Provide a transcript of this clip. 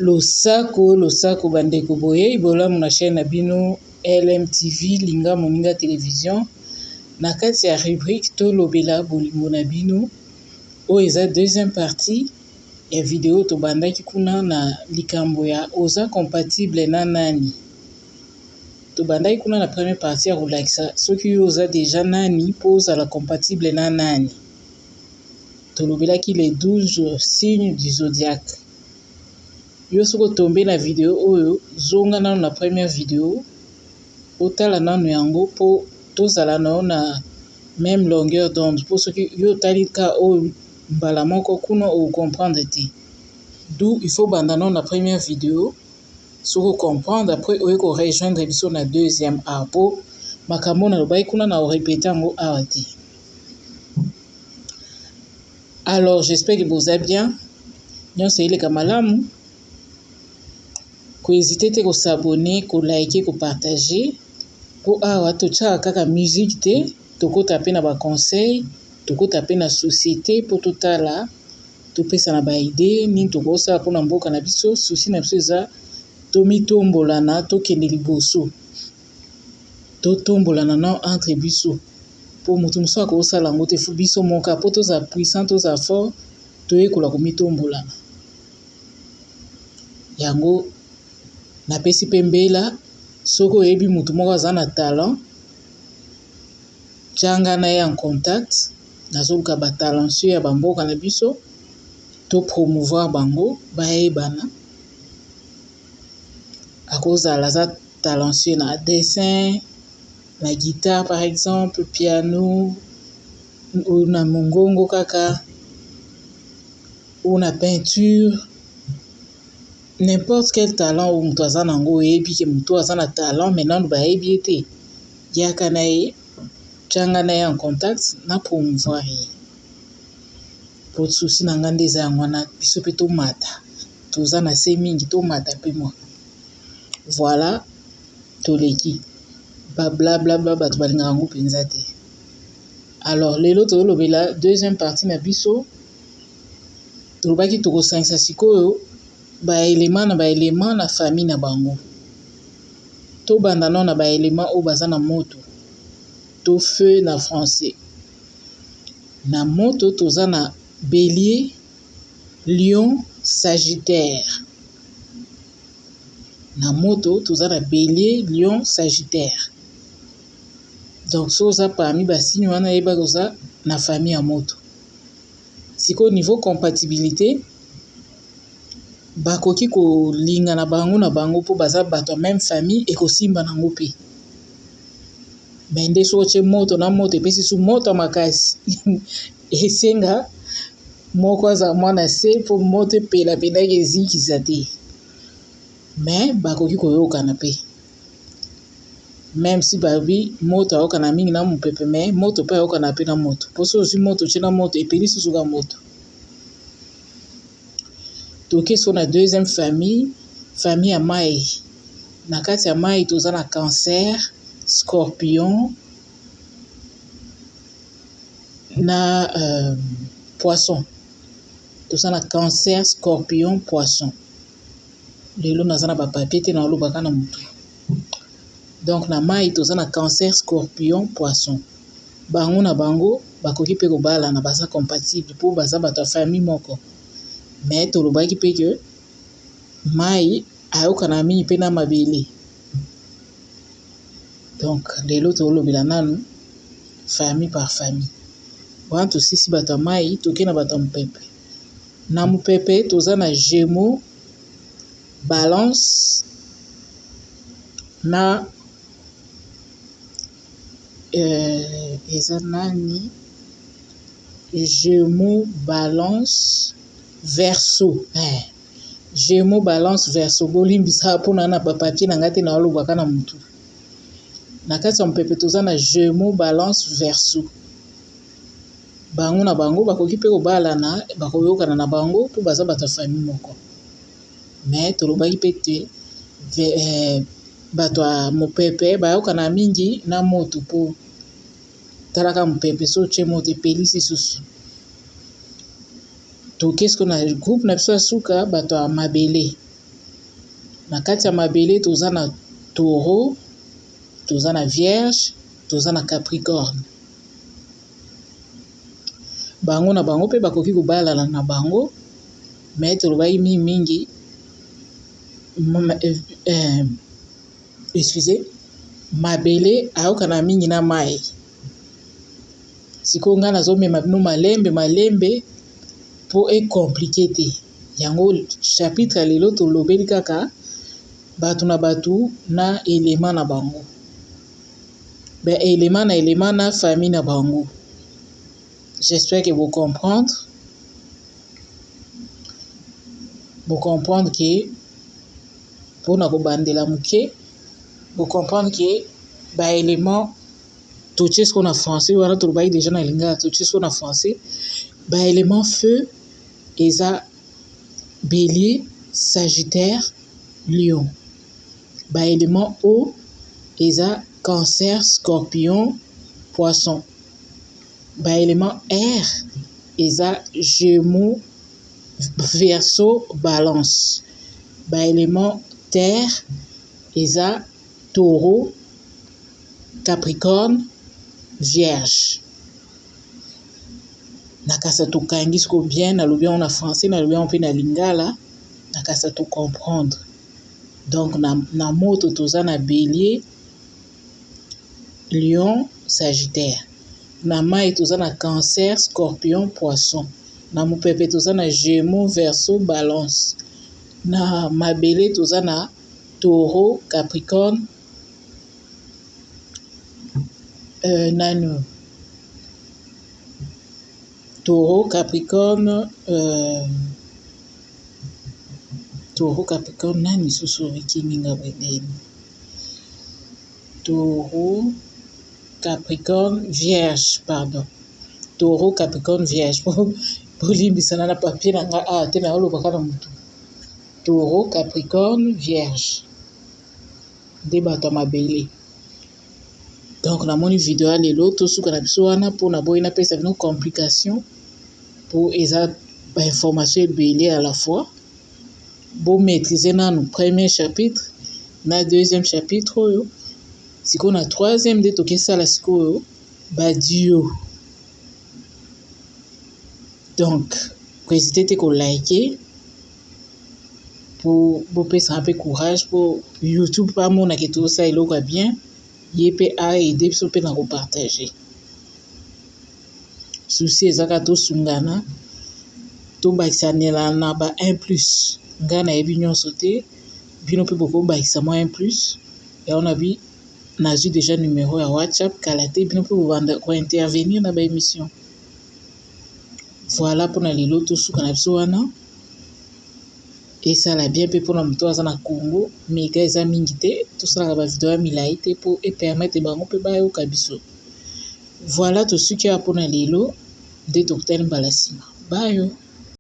Losako bandeko boye bolamu na chaîne na bino LMTV Linga Moninga Télévision na kati ya rubrique tolobela bolingo na bino oyo eza deuxième partie ya vidéo tobandaki kuna na likambo ya oza compatible na nani. Tobandaki kuna na première partie ya kolakisa soki oza déjà nani po ozala compatible na nani. Tolobelaki les 12 signes du zodiaque. Yo soko tombe na video oyo zonga nano na première vidéo otala nano yango po tozala na même longueur d'onde po soki yo tali ka oyo mbala moko kuna o comprendre te. D'où il faut banda nano na première vidéo soko comprendre après oyo ko rejoindre biso na deuxième art po makambo na lobai kuna na o répéter yango awa te. Alors j'espère que vous allez bien. Nyonso ileka malamu. Ko hésiter te ko s'abonner, ko liker, ko partager. Po awa totia kaka musique te, toko taper na ba conseil, toko taper na société po totala, topesa na ba idée, nini toko sala pona mboka na biso, souci na biso eza tomitombolana, tokende liboso. Totombolana na entre biso. Po mutu mosusu akosala yango te fu biso moka po toza puissant, toza fort, toyekola komitombolana. Yango napesi pe mbela soko oyebi mutu moko aza na talent tianga na ye en contact nazoluka ba talentueux ya bamboka na biso to promouvoir bango bayebana akozala aza talentueux na dessin na guitare par exemple piano ou na mongongo kaka ou na peinture. N'importe quel talent ou mutu aza nango oyebi ke mutu aza na talent mais nanu bayebi ete yaka na ye tianga na ye en contact na promouvoir ye. Po souci na nga nde eza yango wana biso mpe tomata toza na se mingi tomata mpe mwa voilà toleki ba blablabla bato balingaka yango mpenza te. Alors lelo tolobela deuxième partie na biso tolobaki tokosangisa sikoyo baelema na famille na bango. Tobanda nano na baelema oyo baza na moto to feu na français. Na moto toza na bélier, lion, sagittaire. Na moto toza na bélier, lion, sagittaire. Donc so oza parmi basigne wana yeba koza na famille ya moto. Siko niveau compatibilité bakoki kolinga na bango po baza bato même famille ekosimba nango pe. Mais nde so tie moto na moto epesi su moto makasi esenga moko aza mwana se po moto epela pendaki ezikisa te. Mais bakoki koyokana pe. Même si babi moto ayokana mingi na mopepe mais moto pe ayokana pe na moto. Po so ozwi moto tie na moto epeli susu ka moto. Toke so na deuxième famille ya mai. Na kati ya mai toza na cancer, scorpion na poisson. Toza na cancer, scorpion, poisson. Lelo naza na ba papier te na olobaka na mutu. Donc na mai toza na cancer, scorpion, poisson. Bango na bango bakoki pe kobala na baza compatible po baza bato ya famille moko. Mais tolobaki pe ke mai ayokana mingi pe na mabele. Donc lelo tolobela nanu famille par famille. Wana tosisi bato ya mai toke na bato ya mopepe. Na mopepe toza na gémeaux, balance na eza nani gémeaux, balance, verseau. Gémeaux, balance, verseau. Bolimbisa pona na papier na ngate na olobaka na mutu. Na kati ya mopepe toza na gémeaux, balance, verseau. Bango na bango bakoki pe kobalana bakoyokana na bango po baza bato ya famille moko. Mais tolobaki pe te bato ya mopepe bayokana mingi na moto po talaka mopepe so tie moto epelisi susu. Toke siko na groupe na biso ya suka bato ya mabele. Na kati ya mabele toza na taureau, toza na vierge, toza na capricorne. Bango na bango mpe bakoki kobalana na bango, mais tolobaki mingi excusez, mabele ayokana mingi na mai. Sikoyo nga nazomema bino malembe po compliqué te. Yango chapitre ya lelo tolobeli kaka batu na batu na élément na bango. Élément na famille na bango. J'espère que vous comprendre. Vous comprendre que pour na kobandela muke, vous comprendre que ba élément tout ce qu'on a français wana tolobaki déjà na lingala tout ce qu'on a français ba élément feu eza bélier, sagittaire, lion. Ba élément eau eza cancer, scorpion, poisson. Ba élément air eza gémeaux, verseau, balance. Ba élément terre eza taureau, capricorne, vierge. Nakasa tokangi siko bien nalobi en français nalobi en pe na lingala nakasa to comprendre. Donc na moto toza na bélier, lion, sagittaire. Na mai toza na cancer, scorpion, poisson. Na mopepe toza na gémeaux, verseau, balance. Na mabele toza na taureau, capricorne, taureau, capricorne, nani susu wikiminga bwedeni. Taureau, capricorne, vierge, pardon. Taureau, capricorne, vierge. Pour limbisana na papier na nga te na olobaka na mutu. Taureau, capricorne, vierge. Nde bato ya mabele. Donc namoni video ya lelo tosuka na biso wana mpona boyi napesa bino complication po eza ba information ebele à la fois. Bo maîtriser nanu premier chapitre na deuxième chapitre oyo. Sikoyo na troisième nde tokesala sikoyo ba duo. Donc n'hésitez te ko liker pour bopesa un peu courage pour YouTube pa mona ke tosala eloko ya bien. Ye pe a aider biso pe na kopartager. Souci ezaka tosungana tobakisanela na ba 1+. Nga nayebi nyonso te bino mpe bokobakisa mwa 1+. Yango nabi nazwi déjà numéro ya WhatsApp kala te bino mpe bobanda kointervenir na ba émission. Voilà mpona lelo tosuka na biso wana esala bien mpe mpona moto aza na Congo mega eza mingi te tosalaka bavideo ya milai te mpo epermettre bango mpe bayoka biso. Voilà tosuki awa mpona lelo nde tokutani mbala nsima. Bayo.